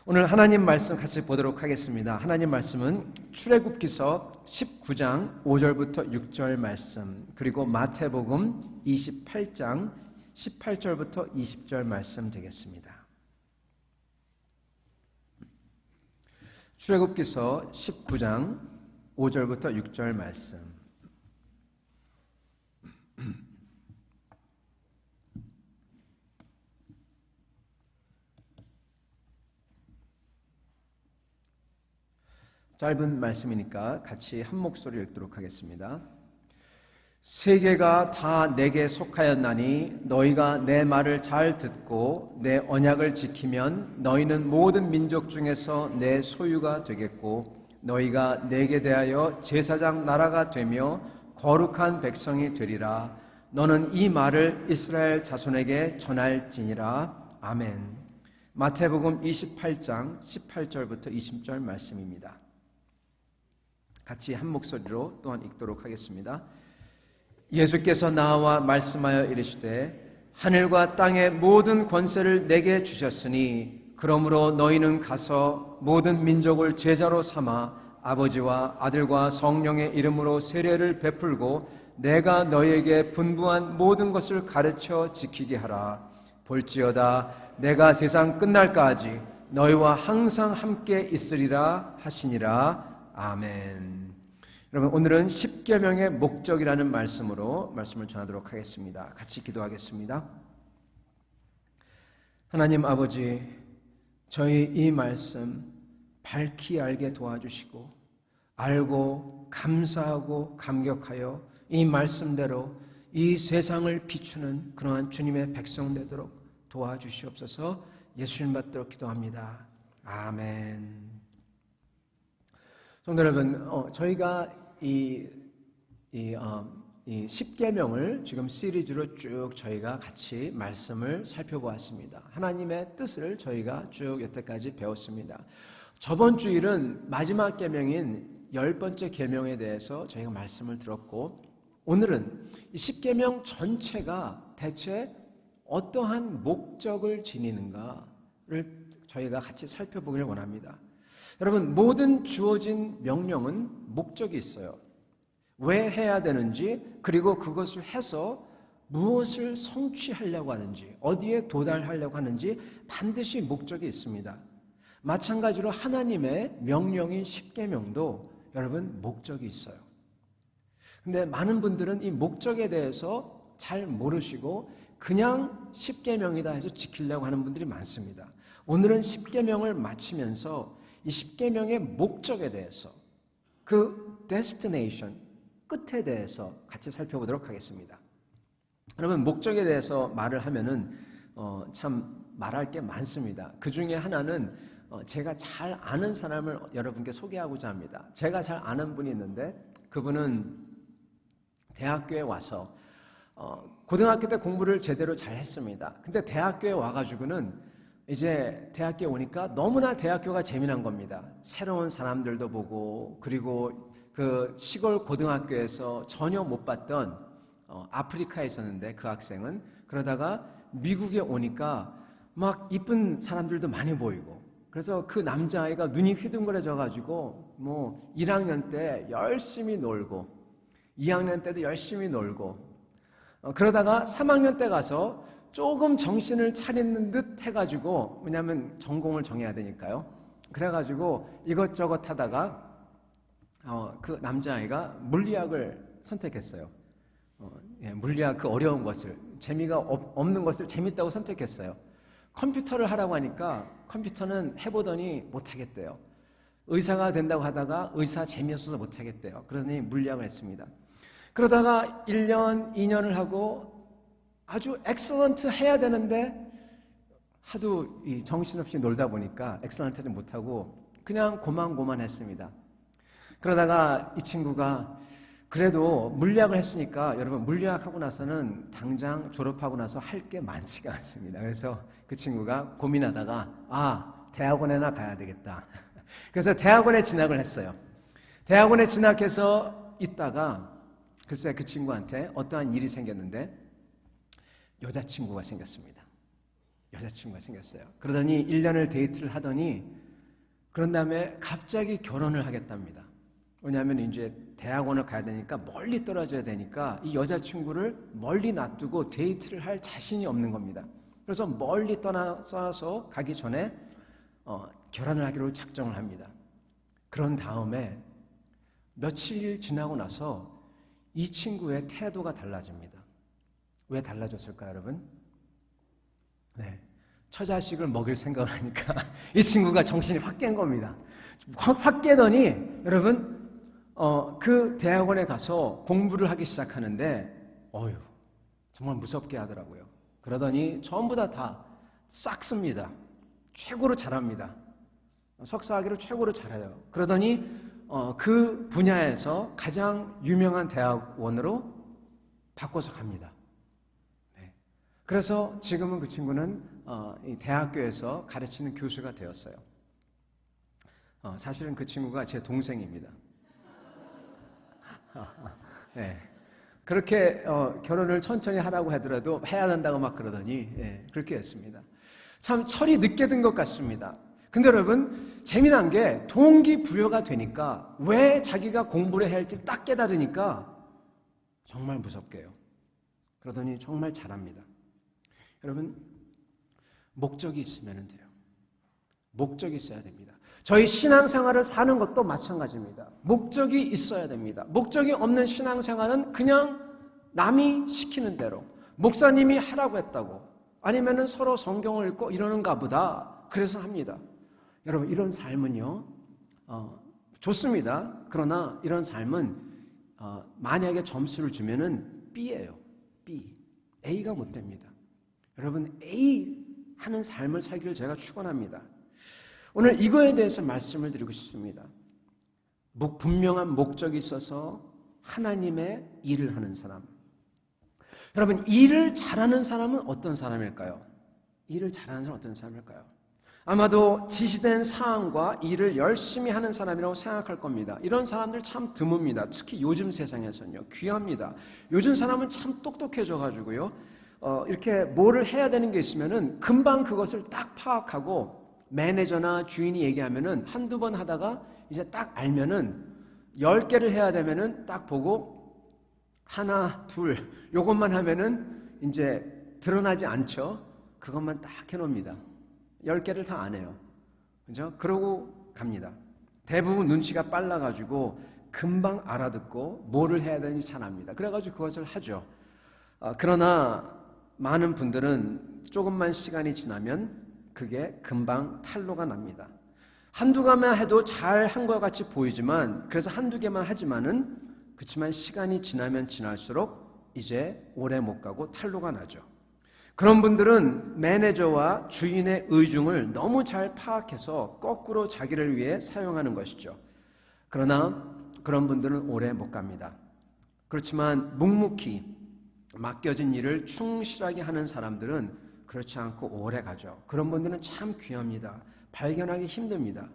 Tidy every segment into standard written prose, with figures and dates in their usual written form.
오늘 하나님 말씀 같이 보도록 하겠습니다. 하나님 말씀은 출애굽기서 19장 5절부터 6절 말씀, 그리고 마태복음 28장 18절부터 20절 말씀 되겠습니다. 출애굽기서 19장 5절부터 6절 말씀. 짧은 말씀이니까 같이 한 목소리로 읽도록 하겠습니다. 세계가 다 내게 속하였나니 너희가 내 말을 잘 듣고 내 언약을 지키면 너희는 모든 민족 중에서 내 소유가 되겠고 너희가 내게 대하여 제사장 나라가 되며 거룩한 백성이 되리라. 너는 이 말을 이스라엘 자손에게 전할지니라. 아멘. 마태복음 28장 18절부터 20절 말씀입니다. 같이 한 목소리로 또한 읽도록 하겠습니다. 예수께서 나와 말씀하여 이르시되 하늘과 땅의 모든 권세를 내게 주셨으니 그러므로 너희는 가서 모든 민족을 제자로 삼아 아버지와 아들과 성령의 이름으로 세례를 베풀고 내가 너희에게 분부한 모든 것을 가르쳐 지키게 하라. 볼지어다 내가 세상 끝날까지 너희와 항상 함께 있으리라 하시니라. 아멘. 여러분, 오늘은 십계명의 목적이라는 말씀으로 말씀을 전하도록 하겠습니다. 같이 기도하겠습니다. 하나님 아버지, 저희 이 말씀 밝히 알게 도와주시고 알고 감사하고 감격하여 이 말씀대로 이 세상을 비추는 그러한 주님의 백성 되도록 도와주시옵소서. 예수님 받도록 기도합니다. 아멘. 성도 여러분, 저희가 이 십계명을 지금 시리즈로 쭉 저희가 같이 말씀을 살펴보았습니다. 하나님의 뜻을 저희가 쭉 여태까지 배웠습니다. 저번 주일은 마지막 계명인 10번째 계명에 대해서 저희가 말씀을 들었고, 오늘은 이 십계명 전체가 대체 어떠한 목적을 지니는가를 저희가 같이 살펴보기를 원합니다. 여러분, 모든 주어진 명령은 목적이 있어요. 왜 해야 되는지, 그리고 그것을 해서 무엇을 성취하려고 하는지, 어디에 도달하려고 하는지 반드시 목적이 있습니다. 마찬가지로 하나님의 명령인 십계명도 여러분 목적이 있어요. 근데 많은 분들은 이 목적에 대해서 잘 모르시고 그냥 십계명이다 해서 지키려고 하는 분들이 많습니다. 오늘은 십계명을 마치면서 이 십계명의 목적에 대해서, 그 destination, 끝에 대해서 같이 살펴보도록 하겠습니다. 여러분, 목적에 대해서 말을 하면은 참 말할 게 많습니다. 그 중에 하나는 제가 잘 아는 사람을 여러분께 소개하고자 합니다. 제가 잘 아는 분이 있는데 그분은 대학교에 와서 고등학교 때 공부를 제대로 잘 했습니다. 근데 대학교에 와가지고는 이제 대학교에 오니까 너무나 대학교가 재미난 겁니다. 새로운 사람들도 보고, 그리고 그 시골 고등학교에서 전혀 못 봤던 아프리카에 있었는데 그 학생은, 그러다가 미국에 오니까 막 이쁜 사람들도 많이 보이고, 그래서 그 남자아이가 눈이 휘둥그레져 가지고 뭐 1학년 때 열심히 놀고 2학년 때도 열심히 놀고, 그러다가 3학년 때 가서 조금 정신을 차리는 듯 해가지고, 왜냐하면 전공을 정해야 되니까요. 그래가지고 이것저것 하다가 그 남자아이가 물리학을 선택했어요. 물리학 그 어려운 것을, 재미가 없는 것을 재밌다고 선택했어요. 컴퓨터를 하라고 하니까 컴퓨터는 해보더니 못하겠대요. 의사가 된다고 하다가 의사 재미없어서 못하겠대요. 그러더니 물리학을 했습니다. 그러다가 1년, 2년을 하고 아주 엑셀런트 해야 되는데 하도 정신없이 놀다 보니까 엑셀런트는 못하고 그냥 고만고만했습니다. 그러다가 이 친구가 그래도 물리학을 했으니까, 여러분 물리학하고 나서는 당장 졸업하고 나서 할 게 많지가 않습니다. 그래서 그 친구가 고민하다가 대학원에나 가야 되겠다. 그래서 대학원에 진학을 했어요. 대학원에 진학해서 있다가 글쎄 그 친구한테 어떠한 일이 생겼는데 여자친구가 생겼습니다. 여자친구가 생겼어요. 그러더니 1년을 데이트를 하더니 그런 다음에 갑자기 결혼을 하겠답니다. 왜냐하면 이제 대학원을 가야 되니까 멀리 떨어져야 되니까 이 여자친구를 멀리 놔두고 데이트를 할 자신이 없는 겁니다. 그래서 멀리 떠나서 가기 전에 결혼을 하기로 작정을 합니다. 그런 다음에 며칠 지나고 나서 이 친구의 태도가 달라집니다. 왜 달라졌을까요, 여러분? 네, 처자식을 먹일 생각을 하니까 이 친구가 정신이 확 깬 겁니다. 확 깨더니 여러분 그 대학원에 가서 공부를 하기 시작하는데 정말 무섭게 하더라고요. 그러더니 전부 다 싹습니다. 최고로 잘합니다. 석사학위를 최고로 잘해요. 그러더니 그 분야에서 가장 유명한 대학원으로 바꿔서 갑니다. 네. 그래서 지금은 그 친구는 이 대학교에서 가르치는 교수가 되었어요. 사실은 그 친구가 제 동생입니다. 네. 그렇게 결혼을 천천히 하라고 하더라도 해야 된다고 막 그러더니 그렇게 했습니다. 참 철이 늦게 든 것 같습니다. 근데 여러분 재미난 게 동기부여가 되니까 왜 자기가 공부를 해야 할지 딱 깨달으니까 정말 무섭게 해요. 그러더니 정말 잘합니다. 여러분 목적이 있으면 돼요. 목적이 있어야 됩니다. 저희 신앙생활을 사는 것도 마찬가지입니다. 목적이 있어야 됩니다. 목적이 없는 신앙생활은 그냥 남이 시키는 대로 목사님이 하라고 했다고 아니면은 서로 성경을 읽고 이러는가 보다 그래서 합니다. 여러분 이런 삶은요 좋습니다. 그러나 이런 삶은 만약에 점수를 주면은 B예요. B. A가 못 됩니다. 여러분 A 하는 삶을 살기를 제가 축원합니다. 오늘 이거에 대해서 말씀을 드리고 싶습니다. 분명한 목적이 있어서 하나님의 일을 하는 사람. 여러분 일을 잘하는 사람은 어떤 사람일까요? 일을 잘하는 사람은 어떤 사람일까요? 아마도 지시된 사항과 일을 열심히 하는 사람이라고 생각할 겁니다. 이런 사람들 참 드뭅니다. 특히 요즘 세상에서는요. 귀합니다. 요즘 사람은 참 똑똑해져가지고요. 이렇게 뭐를 해야 되는 게 있으면은 금방 그것을 딱 파악하고 매니저나 주인이 얘기하면은 한두 번 하다가 이제 딱 알면은 10개를 해야 되면은 딱 보고 하나, 둘 요것만 하면은 이제 드러나지 않죠. 그것만 딱 해놓습니다. 10개를 다 안 해요. 그죠? 그러고 갑니다. 대부분 눈치가 빨라가지고 금방 알아듣고 뭐를 해야 되는지 잘 압니다. 그래가지고 그것을 하죠. 그러나 많은 분들은 조금만 시간이 지나면 그게 금방 탄로가 납니다. 한두 개만 해도 잘 한 것 같이 보이지만 그래서 한두 개만 하지만은 그렇지만 시간이 지나면 지날수록 이제 오래 못 가고 탄로가 나죠. 그런 분들은 매니저와 주인의 의중을 너무 잘 파악해서 거꾸로 자기를 위해 사용하는 것이죠. 그러나 그런 분들은 오래 못 갑니다. 그렇지만 묵묵히 맡겨진 일을 충실하게 하는 사람들은 그렇지 않고 오래 가죠. 그런 분들은 참 귀합니다. 발견하기 힘듭니다.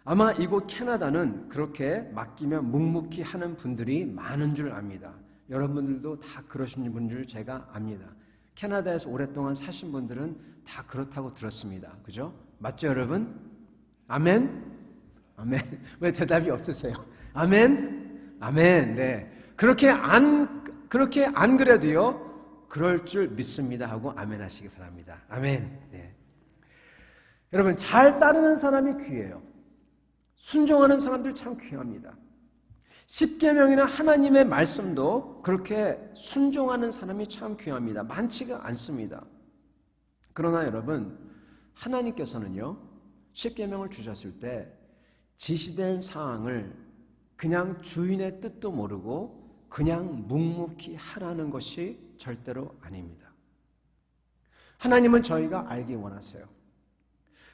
아마 이곳 캐나다는 그렇게 맡기면 묵묵히 하는 분들이 많은 줄 압니다. 여러분들도 다 그러신 분들 제가 압니다. 캐나다에서 오랫동안 사신 분들은 다 그렇다고 들었습니다. 그죠? 맞죠, 여러분? 아멘? 아멘. 왜 대답이 없으세요? 아멘? 아멘. 네. 그렇게 안 그래도요, 그럴 줄 믿습니다 하고 아멘 하시기 바랍니다. 아멘. 네. 여러분, 잘 따르는 사람이 귀해요. 순종하는 사람들 참 귀합니다. 십계명이나 하나님의 말씀도 그렇게 순종하는 사람이 참 귀합니다. 많지가 않습니다. 그러나 여러분, 하나님께서는요, 십계명을 주셨을 때 지시된 사항을 그냥 주인의 뜻도 모르고 그냥 묵묵히 하라는 것이 절대로 아닙니다. 하나님은 저희가 알기 원하세요.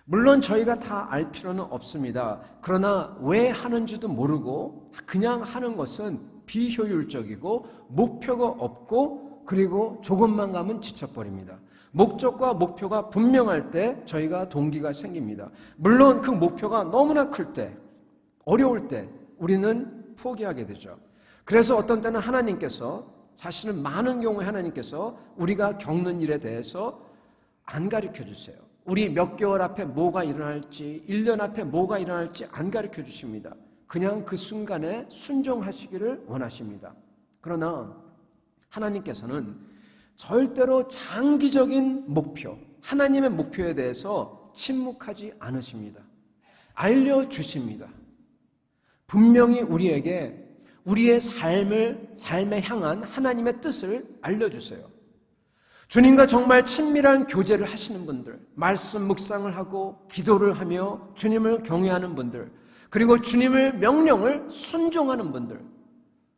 물론 저희가 다 알 필요는 없습니다. 그러나 왜 하는지도 모르고 그냥 하는 것은 비효율적이고 목표가 없고 그리고 조금만 가면 지쳐버립니다. 목적과 목표가 분명할 때 저희가 동기가 생깁니다. 물론 그 목표가 너무나 클 때, 어려울 때 우리는 포기하게 되죠. 그래서 어떤 때는 하나님께서 사실은 많은 경우에 하나님께서 우리가 겪는 일에 대해서 안 가르쳐 주세요. 우리 몇 개월 앞에 뭐가 일어날지, 1년 앞에 뭐가 일어날지 안 가르쳐 주십니다. 그냥 그 순간에 순종하시기를 원하십니다. 그러나 하나님께서는 절대로 장기적인 목표, 하나님의 목표에 대해서 침묵하지 않으십니다. 알려주십니다. 분명히 우리에게 우리의 삶에 향한 하나님의 뜻을 알려주세요. 주님과 정말 친밀한 교제를 하시는 분들, 말씀 묵상을 하고 기도를 하며 주님을 경외하는 분들, 그리고 주님의 명령을 순종하는 분들,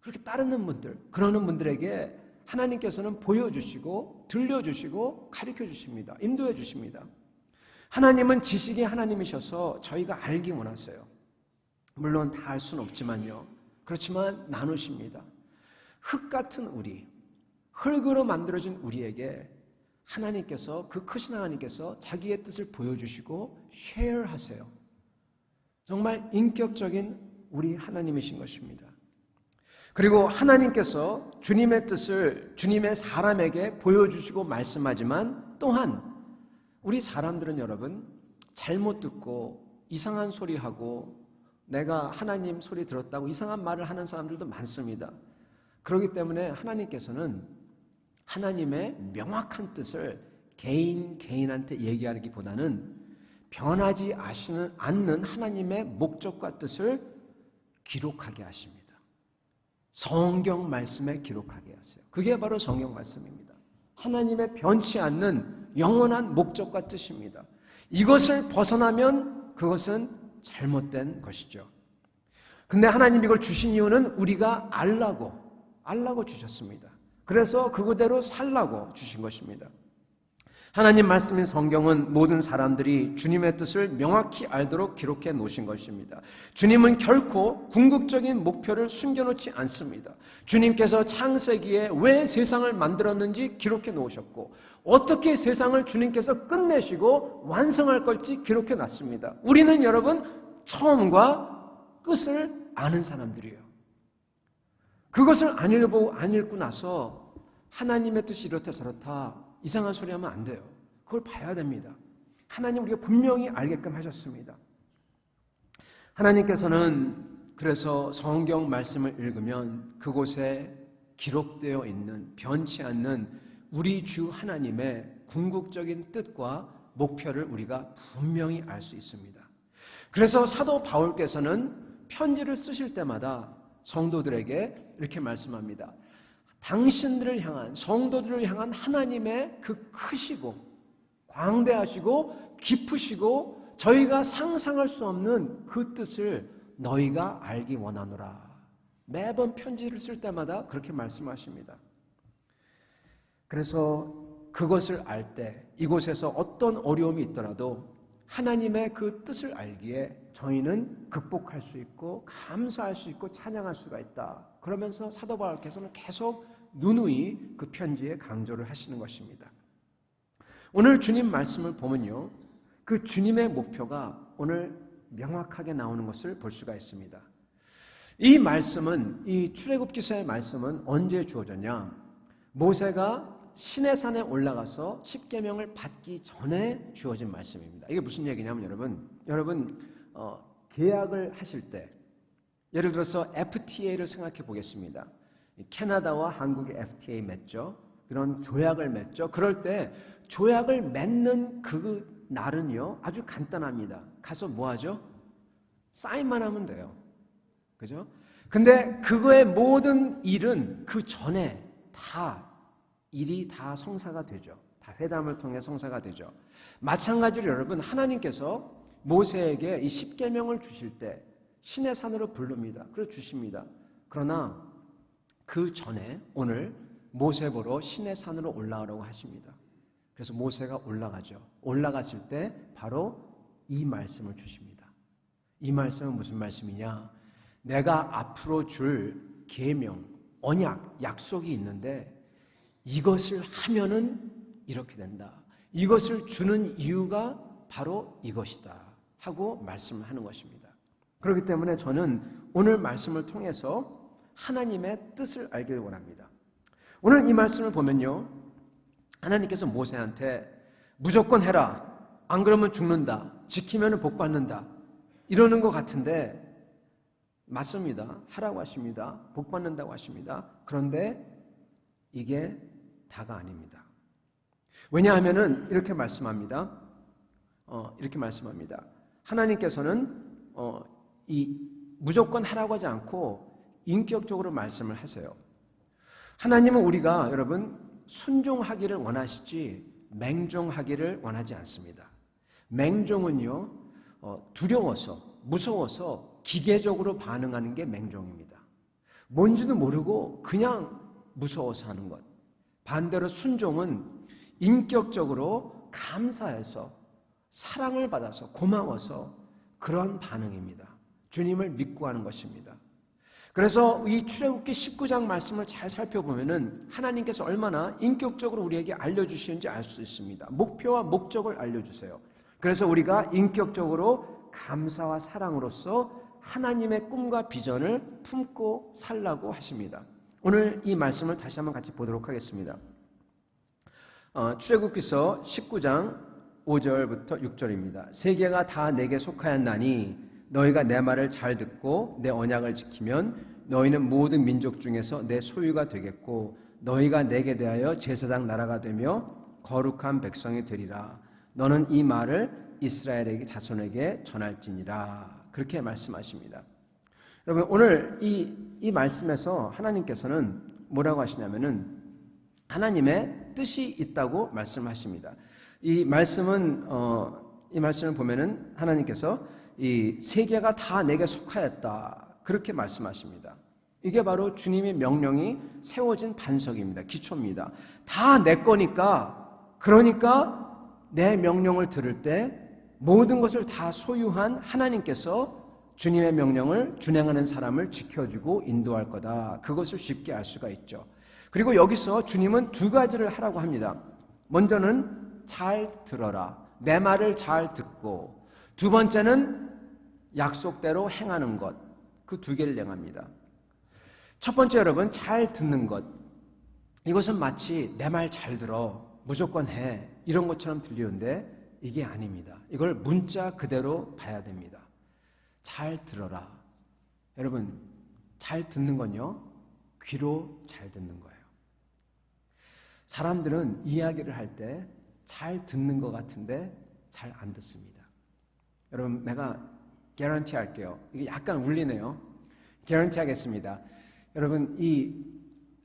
그렇게 따르는 분들, 그러는 분들에게 하나님께서는 보여주시고 들려주시고 가르쳐주십니다. 인도해 주십니다. 하나님은 지식의 하나님이셔서 저희가 알기 원하세요. 물론 다 알 수는 없지만요. 그렇지만 나누십니다. 흙 같은 우리, 흙으로 만들어진 우리에게 하나님께서, 그 크신 하나님께서 자기의 뜻을 보여주시고 쉐어하세요. 정말 인격적인 우리 하나님이신 것입니다. 그리고 하나님께서 주님의 뜻을 주님의 사람에게 보여주시고 말씀하지만 또한 우리 사람들은 여러분 잘못 듣고 이상한 소리 하고 내가 하나님 소리 들었다고 이상한 말을 하는 사람들도 많습니다. 그렇기 때문에 하나님께서는 하나님의 명확한 뜻을 개인한테 얘기하기보다는 변하지 않는 하나님의 목적과 뜻을 기록하게 하십니다. 성경 말씀에 기록하게 하세요. 그게 바로 성경 말씀입니다. 하나님의 변치 않는 영원한 목적과 뜻입니다. 이것을 벗어나면 그것은 잘못된 것이죠. 근데 하나님 이걸 주신 이유는 우리가 알라고 주셨습니다. 그래서 그거대로 살라고 주신 것입니다. 하나님 말씀인 성경은 모든 사람들이 주님의 뜻을 명확히 알도록 기록해 놓으신 것입니다. 주님은 결코 궁극적인 목표를 숨겨놓지 않습니다. 주님께서 창세기에 왜 세상을 만들었는지 기록해 놓으셨고 어떻게 세상을 주님께서 끝내시고 완성할 걸지 기록해 놨습니다. 우리는 여러분 처음과 끝을 아는 사람들이에요. 그것을 안 읽고 나서 하나님의 뜻이 이렇다 저렇다 이상한 소리 하면 안 돼요. 그걸 봐야 됩니다. 하나님 우리가 분명히 알게끔 하셨습니다. 하나님께서는 그래서 성경 말씀을 읽으면 그곳에 기록되어 있는 변치 않는 우리 주 하나님의 궁극적인 뜻과 목표를 우리가 분명히 알 수 있습니다. 그래서 사도 바울께서는 편지를 쓰실 때마다 성도들에게 이렇게 말씀합니다. 당신들을 향한, 성도들을 향한 하나님의 그 크시고 광대하시고 깊으시고 저희가 상상할 수 없는 그 뜻을 너희가 알기 원하노라. 매번 편지를 쓸 때마다 그렇게 말씀하십니다. 그래서 그것을 알 때 이곳에서 어떤 어려움이 있더라도 하나님의 그 뜻을 알기에 저희는 극복할 수 있고 감사할 수 있고 찬양할 수가 있다. 그러면서 사도 바울께서는 계속 누누이 그 편지에 강조를 하시는 것입니다. 오늘 주님 말씀을 보면요, 그 주님의 목표가 오늘 명확하게 나오는 것을 볼 수가 있습니다. 이 말씀은, 이 출애굽기서의 말씀은 언제 주어졌냐? 모세가 시내산에 올라가서 십계명을 받기 전에 주어진 말씀입니다. 이게 무슨 얘기냐면 여러분 계약을 하실 때 예를 들어서 FTA를 생각해 보겠습니다. 캐나다와 한국의 FTA 맺죠. 그런 조약을 맺죠. 그럴 때 조약을 맺는 그 날은요 아주 간단합니다. 가서 뭐 하죠? 사인만 하면 돼요. 그죠? 근데 그거의 모든 일은 그 전에 일이 다 성사가 되죠. 다 회담을 통해 성사가 되죠. 마찬가지로 여러분 하나님께서 모세에게 이 십계명을 주실 때 신의 산으로 부릅니다. 그래서 주십니다. 그러나 그 전에 오늘 모세 보러 신의 산으로 올라가라고 하십니다. 그래서 모세가 올라가죠. 올라갔을 때 바로 이 말씀을 주십니다. 이 말씀은 무슨 말씀이냐? 내가 앞으로 줄 계명, 언약, 약속이 있는데 이것을 하면은 이렇게 된다. 이것을 주는 이유가 바로 이것이다 하고 말씀을 하는 것입니다. 그렇기 때문에 저는 오늘 말씀을 통해서 하나님의 뜻을 알길 원합니다. 오늘 이 말씀을 보면요, 하나님께서 모세한테 무조건 해라, 안 그러면 죽는다. 지키면 복 받는다. 이러는 것 같은데 맞습니다. 하라고 하십니다. 복 받는다고 하십니다. 그런데 이게 다가 아닙니다. 왜냐하면은 이렇게 말씀합니다. 하나님께서는 무조건 하라고 하지 않고 인격적으로 말씀을 하세요. 하나님은 우리가 여러분 순종하기를 원하시지 맹종하기를 원하지 않습니다. 맹종은요 두려워서 무서워서 기계적으로 반응하는 게 맹종입니다. 뭔지도 모르고 그냥 무서워서 하는 것. 반대로 순종은 인격적으로 감사해서 사랑을 받아서 고마워서 그런 반응입니다. 주님을 믿고 하는 것입니다. 그래서 이 출애굽기 19장 말씀을 잘 살펴보면은 하나님께서 얼마나 인격적으로 우리에게 알려주시는지 알 수 있습니다. 목표와 목적을 알려주세요. 그래서 우리가 인격적으로 감사와 사랑으로서 하나님의 꿈과 비전을 품고 살라고 하십니다. 오늘 이 말씀을 다시 한번 같이 보도록 하겠습니다. 출애굽기서 19장 5절부터 6절입니다. 세계가 다 내게 속하였나니 너희가 내 말을 잘 듣고 내 언약을 지키면 너희는 모든 민족 중에서 내 소유가 되겠고 너희가 내게 대하여 제사장 나라가 되며 거룩한 백성이 되리라. 너는 이 말을 이스라엘에게 자손에게 전할지니라. 그렇게 말씀하십니다. 여러분 오늘 이 말씀에서 하나님께서는 뭐라고 하시냐면은 하나님의 뜻이 있다고 말씀하십니다. 이 말씀을 보면은 하나님께서 이 세계가 다 내게 속하였다. 그렇게 말씀하십니다. 이게 바로 주님의 명령이 세워진 반석입니다. 기초입니다. 다 내 거니까, 그러니까 내 명령을 들을 때 모든 것을 다 소유한 하나님께서 주님의 명령을 준행하는 사람을 지켜주고 인도할 거다. 그것을 쉽게 알 수가 있죠. 그리고 여기서 주님은 두 가지를 하라고 합니다. 먼저는 잘 들어라. 내 말을 잘 듣고, 두 번째는 약속대로 행하는 것. 그 두 개를 행합니다. 첫 번째 여러분, 잘 듣는 것. 이것은 마치 내 말 잘 들어, 무조건 해, 이런 것처럼 들리는데 이게 아닙니다. 이걸 문자 그대로 봐야 됩니다. 잘 들어라. 여러분, 잘 듣는 건요, 귀로 잘 듣는 거예요. 사람들은 이야기를 할 때 잘 듣는 것 같은데 잘 안 듣습니다. 여러분, 내가 개런티 할게요. 이게 약간 울리네요. 개런티 하겠습니다. 여러분, 이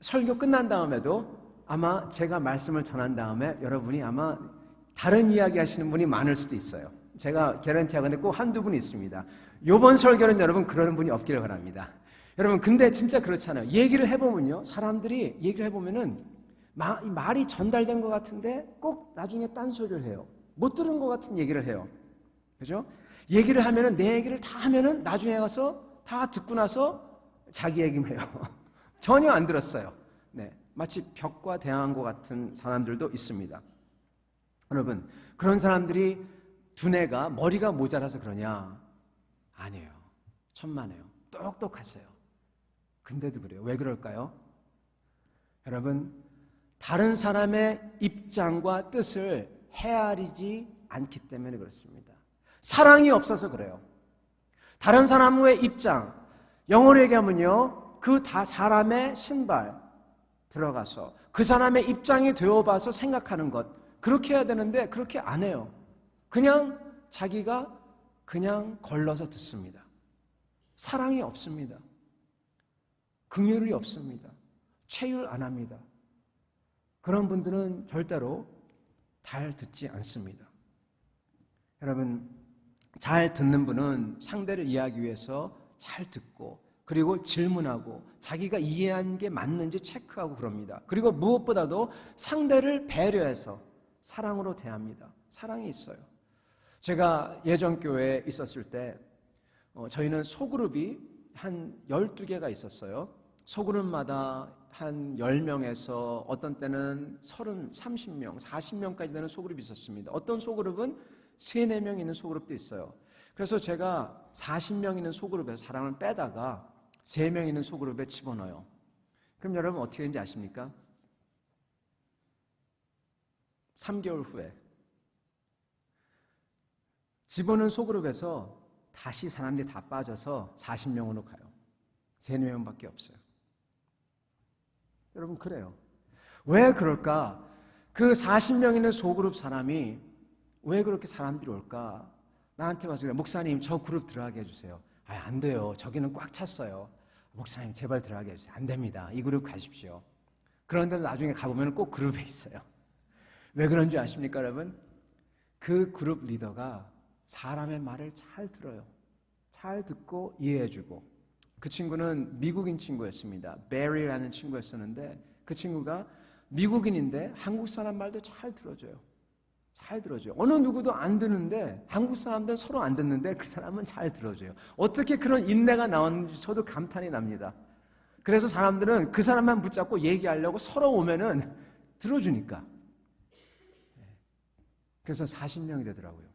설교 끝난 다음에도 아마 제가 말씀을 전한 다음에 여러분이 아마 다른 이야기 하시는 분이 많을 수도 있어요. 제가 개런티 하건데 꼭 한두 분이 있습니다. 요번 설교는 여러분 그러는 분이 없기를 바랍니다. 여러분, 근데 진짜 그렇잖아요. 얘기를 해보면요, 사람들이 얘기를 해보면은 말이 전달된 것 같은데 꼭 나중에 딴소리를 해요. 못 들은 것 같은 얘기를 해요. 그죠? 얘기를 하면은, 내 얘기를 다 하면은 나중에 가서 다 듣고 나서 자기 얘기만 해요. 전혀 안 들었어요. 네, 마치 벽과 대항한 것 같은 사람들도 있습니다. 여러분, 그런 사람들이 두뇌가, 머리가 모자라서 그러냐? 아니에요. 천만에요. 똑똑하세요. 근데도 그래요. 왜 그럴까요? 여러분, 다른 사람의 입장과 뜻을 헤아리지 않기 때문에 그렇습니다. 사랑이 없어서 그래요. 다른 사람의 입장, 영어로 얘기하면요, 그 사람의 신발 들어가서 그 사람의 입장이 되어봐서 생각하는 것, 그렇게 해야 되는데 그렇게 안 해요. 그냥 자기가 그냥 걸러서 듣습니다. 사랑이 없습니다. 긍휼이 없습니다. 체휼 안 합니다. 그런 분들은 절대로 잘 듣지 않습니다. 여러분, 잘 듣는 분은 상대를 이해하기 위해서 잘 듣고, 그리고 질문하고 자기가 이해한 게 맞는지 체크하고 그럽니다. 그리고 무엇보다도 상대를 배려해서 사랑으로 대합니다. 사랑이 있어요. 제가 예전 교회에 있었을 때 저희는 소그룹이 한 12개가 있었어요. 소그룹마다 한 10명에서 어떤 때는 30, 30명, 40명까지 되는 소그룹이 있었습니다. 어떤 소그룹은 3, 4명 있는 소그룹도 있어요. 그래서 제가 40명 있는 소그룹에서 사람을 빼다가 3명 있는 소그룹에 집어넣어요. 그럼 여러분 어떻게 되는지 아십니까? 3개월 후에 집어넣은 소그룹에서 다시 사람들이 다 빠져서 40명으로 가요. 3-4명밖에 없어요. 여러분, 그래요. 왜 그럴까? 그 40명 있는 소그룹 사람이 왜 그렇게 사람들이 올까? 나한테 와서 그래, 목사님 저 그룹 들어가게 해주세요. 안 돼요. 저기는 꽉 찼어요. 목사님 제발 들어가게 해주세요. 안 됩니다. 이 그룹 가십시오. 그런데 나중에 가보면 꼭 그룹에 있어요. 왜 그런 줄 아십니까, 여러분? 그 그룹 리더가 사람의 말을 잘 들어요. 잘 듣고 이해해주고. 그 친구는 미국인 친구였습니다. 베리라는 친구였었는데 그 친구가 미국인인데 한국 사람 말도 잘 들어줘요. 잘 들어줘요. 어느 누구도 안 듣는데, 한국 사람들은 서로 안 듣는데 그 사람은 잘 들어줘요. 어떻게 그런 인내가 나오는지 저도 감탄이 납니다. 그래서 사람들은 그 사람만 붙잡고 얘기하려고 서로 오면은 들어주니까. 그래서 40명이 되더라고요.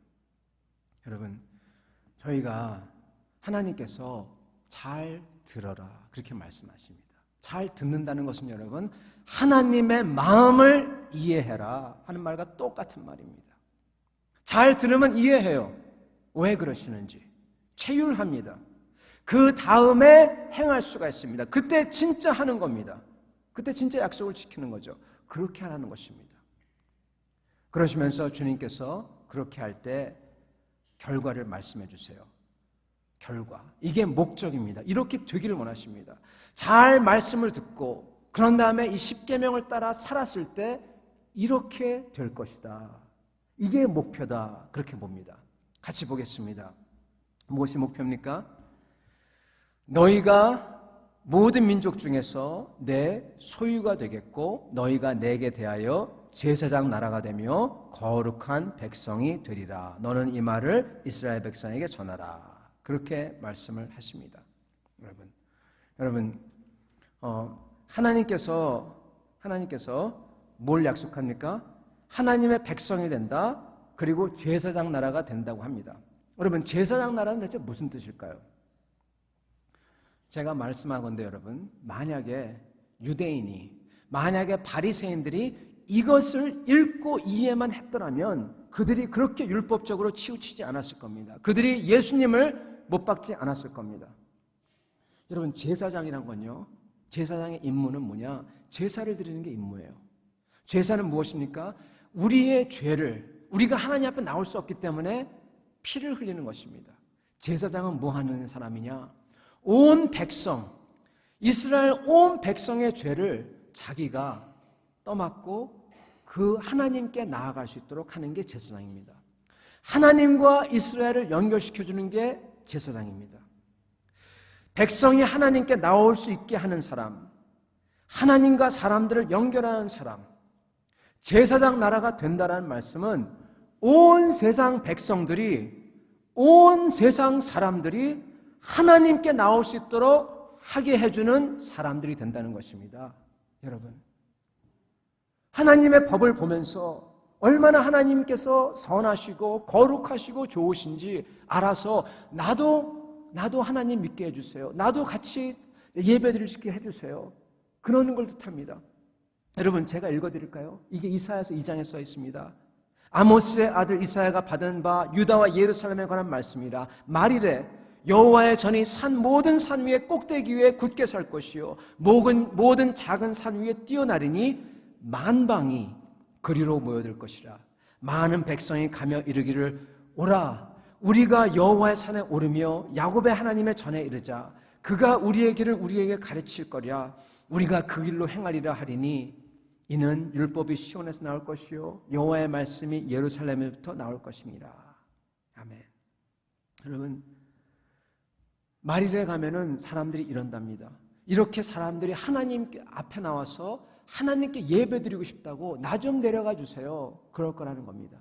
여러분, 저희가 하나님께서 잘 들어라 그렇게 말씀하십니다. 잘 듣는다는 것은 여러분, 하나님의 마음을 이해해라 하는 말과 똑같은 말입니다. 잘 들으면 이해해요. 왜 그러시는지 체휼합니다. 그 다음에 행할 수가 있습니다. 그때 진짜 하는 겁니다. 그때 진짜 약속을 지키는 거죠. 그렇게 하라는 것입니다. 그러시면서 주님께서 그렇게 할 때 결과를 말씀해 주세요. 결과. 이게 목적입니다. 이렇게 되기를 원하십니다. 잘 말씀을 듣고 그런 다음에 이 10계명을 따라 살았을 때 이렇게 될 것이다. 이게 목표다. 그렇게 봅니다. 같이 보겠습니다. 무엇이 목표입니까? 너희가 모든 민족 중에서 내 소유가 되겠고 너희가 내게 대하여 제사장 나라가 되며 거룩한 백성이 되리라. 너는 이 말을 이스라엘 백성에게 전하라. 그렇게 말씀을 하십니다. 여러분, 하나님께서 뭘 약속합니까? 하나님의 백성이 된다. 그리고 제사장 나라가 된다고 합니다. 여러분, 제사장 나라는 대체 무슨 뜻일까요? 제가 말씀하건대 여러분, 만약에 바리새인들이 이것을 읽고 이해만 했더라면 그들이 그렇게 율법적으로 치우치지 않았을 겁니다. 그들이 예수님을 못 박지 않았을 겁니다. 여러분, 제사장이란 건요, 제사장의 임무는 뭐냐? 제사를 드리는 게 임무예요. 제사는 무엇입니까? 우리의 죄를, 우리가 하나님 앞에 나올 수 없기 때문에 피를 흘리는 것입니다. 제사장은 뭐 하는 사람이냐? 온 백성, 이스라엘 온 백성의 죄를 자기가 떠맡고 그 하나님께 나아갈 수 있도록 하는 게 제사장입니다. 하나님과 이스라엘을 연결시켜주는 게 제사장입니다. 백성이 하나님께 나올 수 있게 하는 사람, 하나님과 사람들을 연결하는 사람, 제사장 나라가 된다는 말씀은 온 세상 백성들이, 온 세상 사람들이 하나님께 나올 수 있도록 하게 해주는 사람들이 된다는 것입니다. 여러분, 하나님의 법을 보면서 얼마나 하나님께서 선하시고 거룩하시고 좋으신지 알아서 나도 하나님 믿게 해주세요. 나도 같이 예배드릴 수 있게 해주세요. 그러는 걸 뜻합니다. 여러분, 제가 읽어드릴까요? 이게 이사야서 2장에 써 있습니다. 아모스의 아들 이사야가 받은 바 유다와 예루살렘에 관한 말씀이라. 말이래, 여호와의 전이 모든 산 위에 꼭대기 위에 굳게 설 것이요 모든 작은 산 위에 뛰어나리니 만방이 그리로 모여들 것이라. 많은 백성이 가며 이르기를, 오라, 우리가 여호와의 산에 오르며 야곱의 하나님의 전에 이르자. 그가 우리의 길을 우리에게 가르칠 거랴. 우리가 그 길로 행하리라 하리니 이는 율법이 시온에서 나올 것이요 여호와의 말씀이 예루살렘에부터 나올 것입니다. 아멘. 여러분, 마릴에 가면은 사람들이 이런답니다. 이렇게 사람들이 하나님 앞에 나와서 하나님께 예배드리고 싶다고 나 좀 데려가 주세요. 그럴 거라는 겁니다.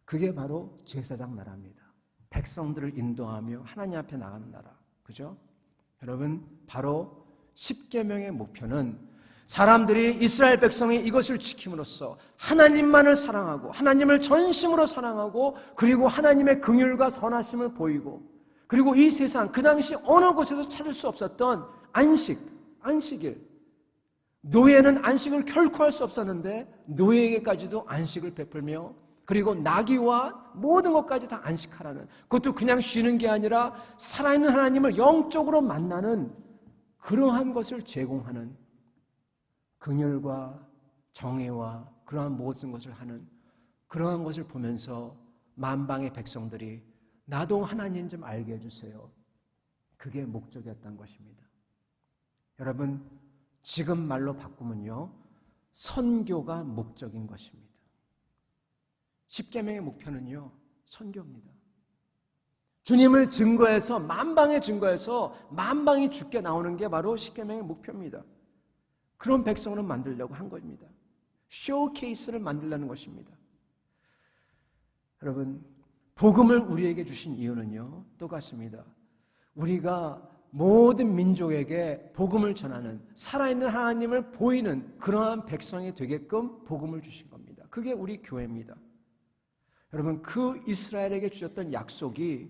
그게 바로 제사장 나라입니다. 백성들을 인도하며 하나님 앞에 나가는 나라. 그죠? 여러분, 바로 10계명의 목표는 사람들이, 이스라엘 백성이 이것을 지킴으로써 하나님만을 사랑하고 하나님을 전심으로 사랑하고 그리고 하나님의 긍휼과 선하심을 보이고 그리고 이 세상, 그 당시 어느 곳에서 찾을 수 없었던 안식일. 노예는 안식을 결코 할 수 없었는데 노예에게까지도 안식을 베풀며 그리고 나귀와 모든 것까지 다 안식하라는, 그것도 그냥 쉬는 게 아니라 살아있는 하나님을 영적으로 만나는 그러한 것을 제공하는, 긍휼과 정의와 그러한 모든 것을 하는 그러한 것을 보면서 만방의 백성들이 나도 하나님 좀 알게 해주세요. 그게 목적이었던 것입니다. 여러분, 지금 말로 바꾸면요, 선교가 목적인 것입니다. 십계명의 목표는요, 선교입니다. 주님을 증거해서 만방이 죽게 나오는 게 바로 십계명의 목표입니다. 그런 백성으로 만들려고 한 겁니다. 쇼케이스를 만들려는 것입니다. 여러분, 복음을 우리에게 주신 이유는요, 똑같습니다. 우리가 모든 민족에게 복음을 전하는, 살아있는 하나님을 보이는 그러한 백성이 되게끔 복음을 주신 겁니다. 그게 우리 교회입니다. 여러분, 그 이스라엘에게 주셨던 약속이,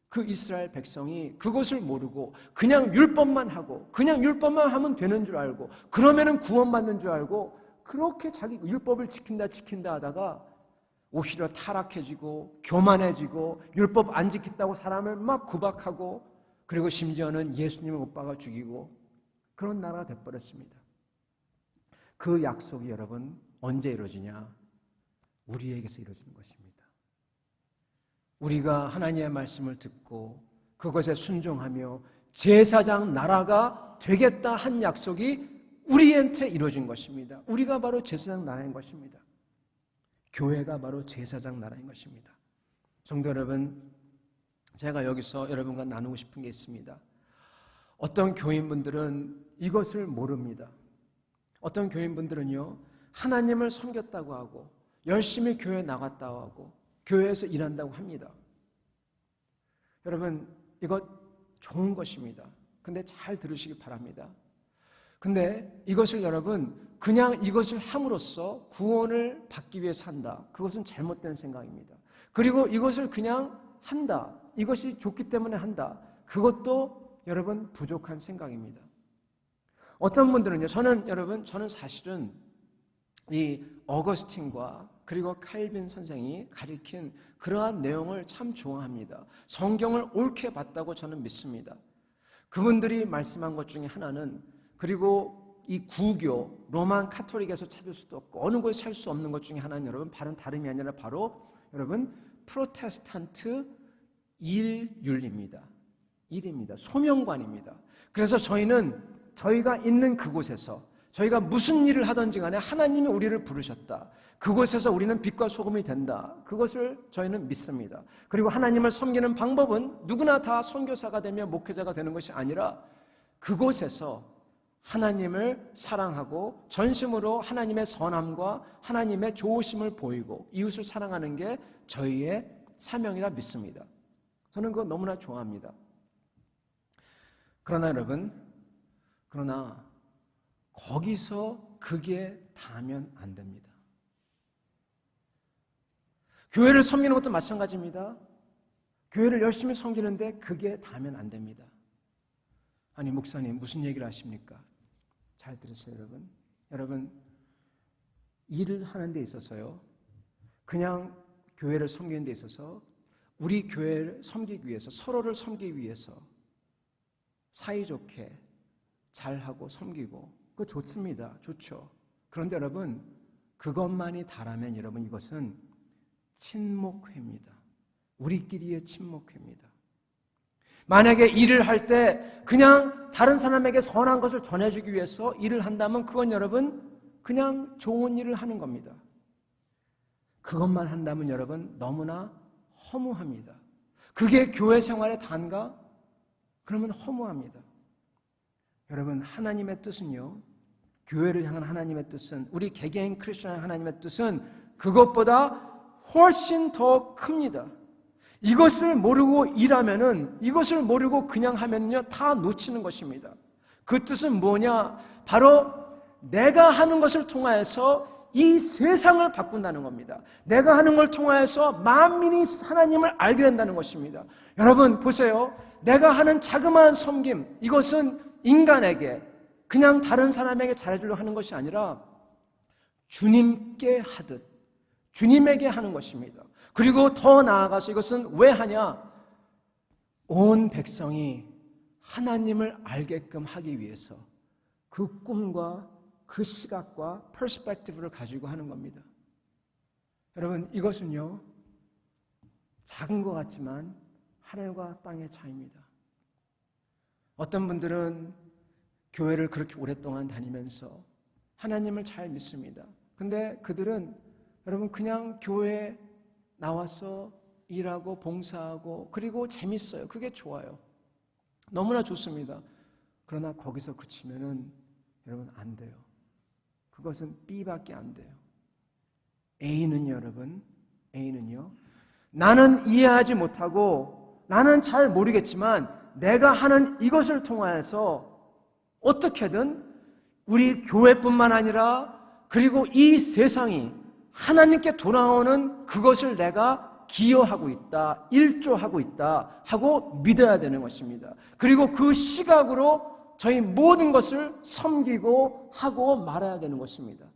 그 이스라엘 백성이 그것을 모르고 그냥 율법만 하고 그냥 율법만 하면 되는 줄 알고 그러면은 구원받는 줄 알고 그렇게 자기 율법을 지킨다 하다가 오히려 타락해지고 교만해지고 율법 안 지킨다고 사람을 막 구박하고, 그리고 심지어는 예수님을 못 박아 죽이고 그런 나라가 돼버렸습니다. 그 약속이 여러분 언제 이루어지냐? 우리에게서 이루어지는 것입니다. 우리가 하나님의 말씀을 듣고 그것에 순종하며 제사장 나라가 되겠다 한 약속이 우리한테 이루어진 것입니다. 우리가 바로 제사장 나라인 것입니다. 교회가 바로 제사장 나라인 것입니다. 성도 여러분, 제가 여기서 여러분과 나누고 싶은 게 있습니다. 어떤 교인분들은 이것을 모릅니다. 어떤 교인분들은요, 하나님을 섬겼다고 하고 열심히 교회에 나갔다고 하고 교회에서 일한다고 합니다. 여러분, 이거 좋은 것입니다. 근데 잘 들으시기 바랍니다. 근데 이것을 여러분 그냥 이것을 함으로써 구원을 받기 위해서 한다, 그것은 잘못된 생각입니다. 그리고 이것을 그냥 한다, 이것이 좋기 때문에 한다, 그것도 여러분 부족한 생각입니다. 어떤 분들은요, 저는 사실은 이 어거스틴과 그리고 칼빈 선생이 가리킨 그러한 내용을 참 좋아합니다. 성경을 옳게 봤다고 저는 믿습니다. 그분들이 말씀한 것 중에 하나는, 그리고 이 구교, 로만 카톨릭에서 찾을 수도 없고 어느 곳에 찾을 수 없는 것 중에 하나는 여러분 다름이 아니라 바로 여러분 프로테스탄트 일입니다. 소명관입니다. 그래서 저희가 있는 그곳에서 저희가 무슨 일을 하든지 간에 하나님이 우리를 부르셨다, 그곳에서 우리는 빛과 소금이 된다, 그것을 저희는 믿습니다. 그리고 하나님을 섬기는 방법은 누구나 다 선교사가 되며 목회자가 되는 것이 아니라 그곳에서 하나님을 사랑하고 전심으로 하나님의 선함과 하나님의 좋으심을 보이고 이웃을 사랑하는 게 저희의 사명이라 믿습니다. 저는 그거 너무나 좋아합니다. 그러나 여러분, 거기서 그게 다면 안 됩니다. 교회를 섬기는 것도 마찬가지입니다. 교회를 열심히 섬기는데 그게 다면 안 됩니다. 아니, 목사님 무슨 얘기를 하십니까? 잘 들으세요, 여러분. 여러분, 일을 하는 데 있어서요, 그냥 교회를 섬기는 데 있어서 우리 교회를 섬기기 위해서, 서로를 섬기기 위해서 사이좋게 잘하고 섬기고 그거 좋습니다. 좋죠. 그런데 여러분, 그것만이 다라면 여러분 이것은 친목회입니다. 우리끼리의 친목회입니다. 만약에 일을 할 때 그냥 다른 사람에게 선한 것을 전해주기 위해서 일을 한다면 그건 여러분 그냥 좋은 일을 하는 겁니다. 그것만 한다면 여러분 너무나 허무합니다. 그게 교회 생활의 단가? 그러면 허무합니다. 여러분, 하나님의 뜻은요, 교회를 향한 하나님의 뜻은, 우리 개개인 크리스천 하나님의 뜻은 그것보다 훨씬 더 큽니다. 이것을 모르고 일하면은, 이것을 모르고 그냥 하면요 다 놓치는 것입니다. 그 뜻은 뭐냐? 바로 내가 하는 것을 통하여서 이 세상을 바꾼다는 겁니다. 내가 하는 걸 통하여서 만민이 하나님을 알게 된다는 것입니다. 여러분 보세요. 내가 하는 자그마한 섬김, 이것은 인간에게, 그냥 다른 사람에게 잘해주려고 하는 것이 아니라 주님께 하듯, 주님에게 하는 것입니다. 그리고 더 나아가서 이것은 왜 하냐? 온 백성이 하나님을 알게끔 하기 위해서 그 꿈과 그 시각과 퍼스펙티브를 가지고 하는 겁니다. 여러분, 이것은요, 작은 것 같지만 하늘과 땅의 차이입니다. 어떤 분들은 교회를 그렇게 오랫동안 다니면서 하나님을 잘 믿습니다. 근데 그들은 여러분 그냥 교회에 나와서 일하고 봉사하고 그리고 재밌어요. 그게 좋아요. 너무나 좋습니다. 그러나 거기서 그치면은 여러분 안 돼요. 그것은 B밖에 안 돼요. A는요, 여러분, A는요, 나는 이해하지 못하고 나는 잘 모르겠지만 내가 하는 이것을 통하여서 어떻게든 우리 교회뿐만 아니라 그리고 이 세상이 하나님께 돌아오는 그것을 내가 기여하고 있다, 일조하고 있다 하고 믿어야 되는 것입니다. 그리고 그 시각으로 저희 모든 것을 섬기고 하고 말아야 되는 것입니다.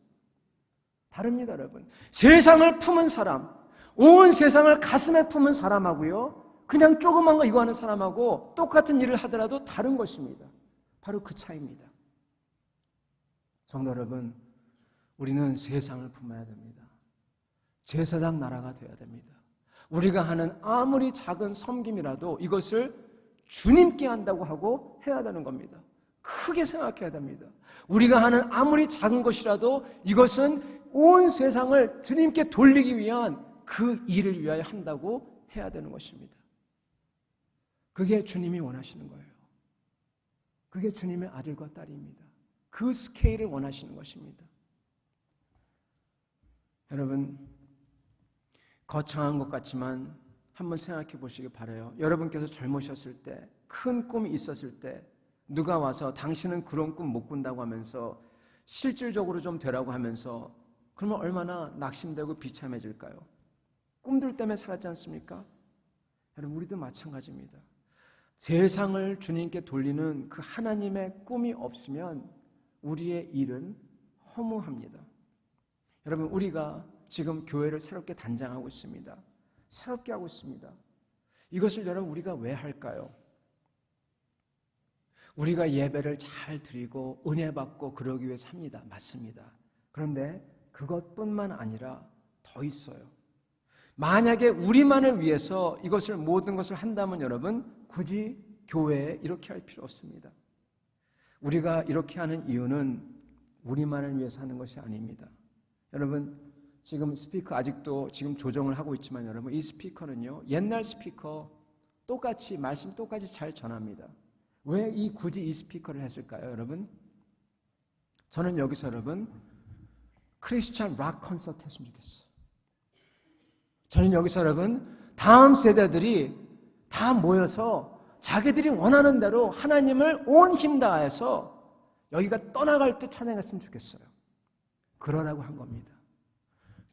다릅니다, 여러분. 세상을 품은 사람, 온 세상을 가슴에 품은 사람하고요, 그냥 조그만 거 이거 하는 사람하고 똑같은 일을 하더라도 다른 것입니다. 바로 그 차이입니다. 성도 여러분, 우리는 세상을 품어야 됩니다. 제사장 나라가 되어야 됩니다. 우리가 하는 아무리 작은 섬김이라도 이것을 주님께 한다고 하고 해야 되는 겁니다. 크게 생각해야 됩니다. 우리가 하는 아무리 작은 것이라도 이것은 온 세상을 주님께 돌리기 위한 그 일을 위하여 한다고 해야 되는 것입니다. 그게 주님이 원하시는 거예요. 그게 주님의 아들과 딸입니다. 그 스케일을 원하시는 것입니다. 여러분, 거창한 것 같지만 한번 생각해 보시기 바라요. 여러분께서 젊으셨을 때, 큰 꿈이 있었을 때 누가 와서 당신은 그런 꿈 못 꾼다고 하면서 실질적으로 좀 되라고 하면서 그러면 얼마나 낙심되고 비참해질까요? 꿈들 때문에 살았지 않습니까? 여러분, 우리도 마찬가지입니다. 세상을 주님께 돌리는 그 하나님의 꿈이 없으면 우리의 일은 허무합니다. 여러분, 우리가 지금 교회를 새롭게 단장하고 있습니다. 새롭게 하고 있습니다. 이것을 여러분 우리가 왜 할까요? 우리가 예배를 잘 드리고 은혜 받고 그러기 위해 삽니다. 맞습니다. 그런데 그것뿐만 아니라 더 있어요. 만약에 우리만을 위해서 이것을 모든 것을 한다면 여러분 굳이 교회에 이렇게 할 필요 없습니다. 우리가 이렇게 하는 이유는 우리만을 위해서 하는 것이 아닙니다. 여러분, 지금 스피커 아직도 지금 조정을 하고 있지만 여러분, 이 스피커는요, 옛날 스피커 똑같이 말씀 똑같이 잘 전합니다. 왜 굳이 이 스피커를 했을까요, 여러분? 저는 여기서 여러분 크리스찬 락 콘서트 했으면 좋겠어요. 저는 여기서 여러분 다음 세대들이 다 모여서 자기들이 원하는 대로 하나님을 온 힘 다해서 여기가 떠나갈 듯 찬양했으면 좋겠어요. 그러라고 한 겁니다.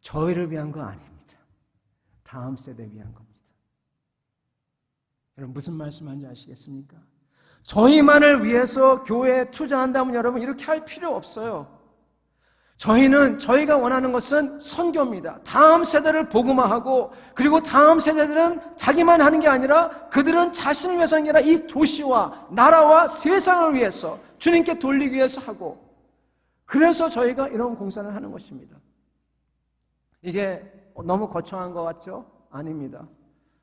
저희를 위한 거 아닙니다. 다음 세대 위한 겁니다. 여러분 무슨 말씀하는지 아시겠습니까? 저희만을 위해서 교회에 투자한다면 여러분 이렇게 할 필요 없어요. 저희가 원하는 것은 선교입니다. 다음 세대를 복음화하고 그리고 다음 세대들은 자기만 하는 게 아니라 그들은 자신을 위해서 하는 게 아니라 이 도시와 나라와 세상을 위해서 주님께 돌리기 위해서 하고 그래서 저희가 이런 공사를 하는 것입니다. 이게 너무 거창한 것 같죠? 아닙니다.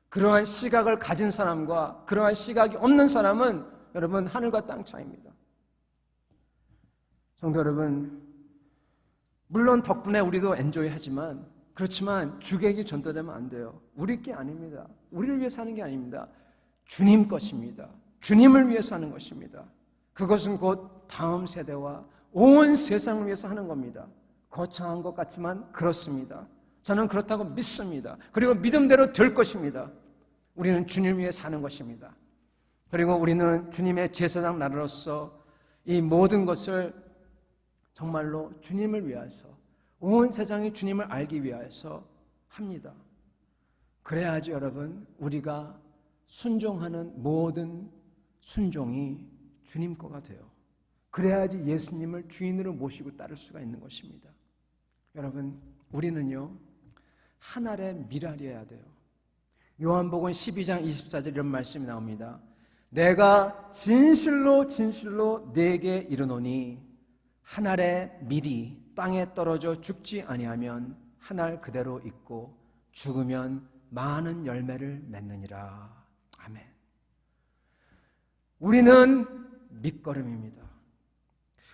그러한 시각을 가진 사람과 그러한 시각이 없는 사람은 여러분 하늘과 땅 차이입니다. 성도 여러분, 물론 덕분에 우리도 엔조이 하지만 그렇지만 주객이 전도되면 안 돼요. 우리 게 아닙니다. 우리를 위해서 하는 게 아닙니다. 주님 것입니다. 주님을 위해서 하는 것입니다. 그것은 곧 다음 세대와 온 세상을 위해서 하는 겁니다. 거창한 것 같지만 그렇습니다. 저는 그렇다고 믿습니다. 그리고 믿음대로 될 것입니다. 우리는 주님을 위해 사는 것입니다. 그리고 우리는 주님의 제사장 나라로서 이 모든 것을 정말로 주님을 위해서 온 세상이 주님을 알기 위해서 합니다. 그래야지 여러분 우리가 순종하는 모든 순종이 주님 거가 돼요. 그래야지 예수님을 주인으로 모시고 따를 수가 있는 것입니다. 여러분 우리는요 한 알의 밀알이어야 돼요. 요한복음 12장 24절 이런 말씀이 나옵니다. 내가 진실로 진실로 네게 이르노니 한 알의 밀이 땅에 떨어져 죽지 아니하면 한 알 그대로 있고 죽으면 많은 열매를 맺느니라. 아멘. 우리는 밑거름입니다.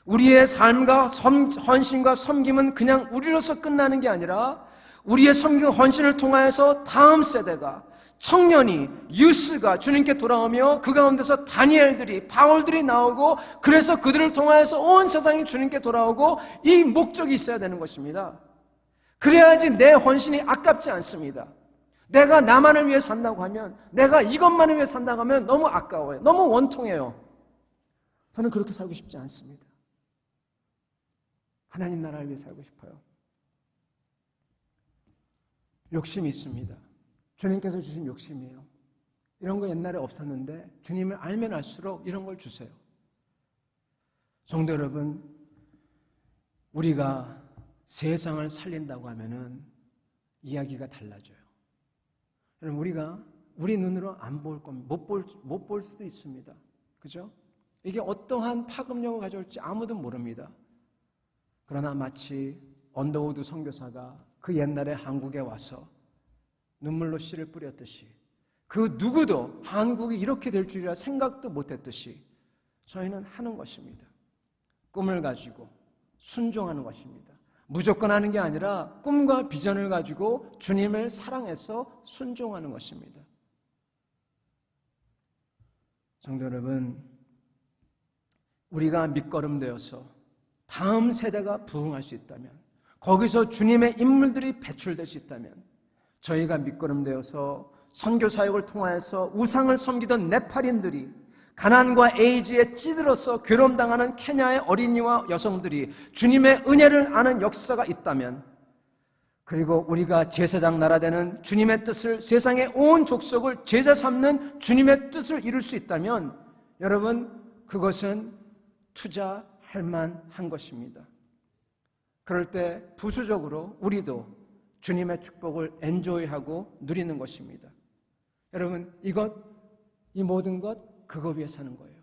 우리의 삶과 헌신과 섬김은 그냥 우리로서 끝나는 게 아니라 우리의 섬김과 헌신을 통하여서 다음 세대가, 청년이, 유스가 주님께 돌아오며 그 가운데서 다니엘들이, 바울들이 나오고 그래서 그들을 통하여서 온 세상이 주님께 돌아오고 이 목적이 있어야 되는 것입니다. 그래야지 내 헌신이 아깝지 않습니다. 내가 나만을 위해 산다고 하면, 내가 이것만을 위해 산다고 하면 너무 아까워요. 너무 원통해요. 저는 그렇게 살고 싶지 않습니다. 하나님 나라를 위해 살고 싶어요. 욕심이 있습니다. 주님께서 주신 욕심이에요. 이런 거 옛날에 없었는데 주님을 알면 알수록 이런 걸 주세요. 성도 여러분, 우리가 세상을 살린다고 하면은 이야기가 달라져요. 여러분, 우리 눈으로 안 볼 겁니다. 못 볼 수도 있습니다. 그죠? 이게 어떠한 파급력을 가져올지 아무도 모릅니다. 그러나 마치 언더우드 선교사가 그 옛날에 한국에 와서 눈물로 씨를 뿌렸듯이, 그 누구도 한국이 이렇게 될 줄이라 생각도 못했듯이 저희는 하는 것입니다. 꿈을 가지고 순종하는 것입니다. 무조건 하는 게 아니라 꿈과 비전을 가지고 주님을 사랑해서 순종하는 것입니다. 성도 여러분, 우리가 밑거름되어서 다음 세대가 부흥할 수 있다면, 거기서 주님의 인물들이 배출될 수 있다면, 저희가 밑거름되어서 선교사역을 통하여서 우상을 섬기던 네팔인들이, 가난과 에이즈에 찌들어서 괴롭당하는 케냐의 어린이와 여성들이 주님의 은혜를 아는 역사가 있다면, 그리고 우리가 제사장 나라 되는 주님의 뜻을, 세상의 온 족속을 제자 삼는 주님의 뜻을 이룰 수 있다면, 여러분, 그것은 투자할 만한 것입니다. 그럴 때 부수적으로 우리도 주님의 축복을 엔조이하고 누리는 것입니다. 여러분, 이 모든 것, 그거 위해 사는 거예요.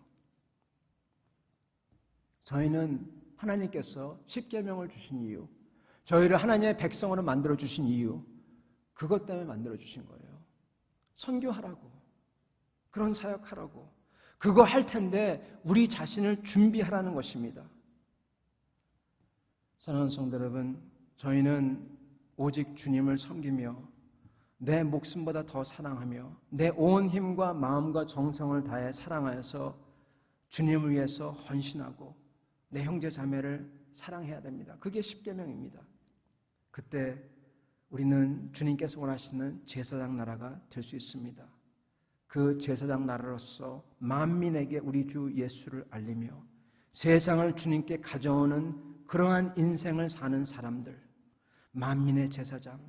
저희는 하나님께서 십계명을 주신 이유, 저희를 하나님의 백성으로 만들어 주신 이유, 그것 때문에 만들어 주신 거예요. 선교하라고, 그런 사역하라고, 그거 할 텐데 우리 자신을 준비하라는 것입니다. 사랑하는 성도 여러분, 저희는 오직 주님을 섬기며 내 목숨보다 더 사랑하며 내 온 힘과 마음과 정성을 다해 사랑하여서 주님을 위해서 헌신하고 내 형제 자매를 사랑해야 됩니다. 그게 십계명입니다. 그때 우리는 주님께서 원하시는 제사장 나라가 될 수 있습니다. 그 제사장 나라로서 만민에게 우리 주 예수를 알리며 세상을 주님께 가져오는 그러한 인생을 사는 사람들, 만민의 제사장,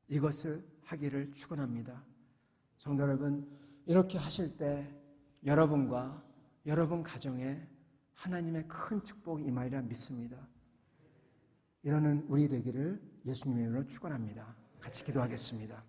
이것을 하기를 축원합니다. 성도 여러분, 이렇게 하실 때 여러분과 여러분 가정에 하나님의 큰 축복이 임하리라 믿습니다. 이러는 우리 되기를 예수님의 이름으로 축원합니다. 같이 기도하겠습니다.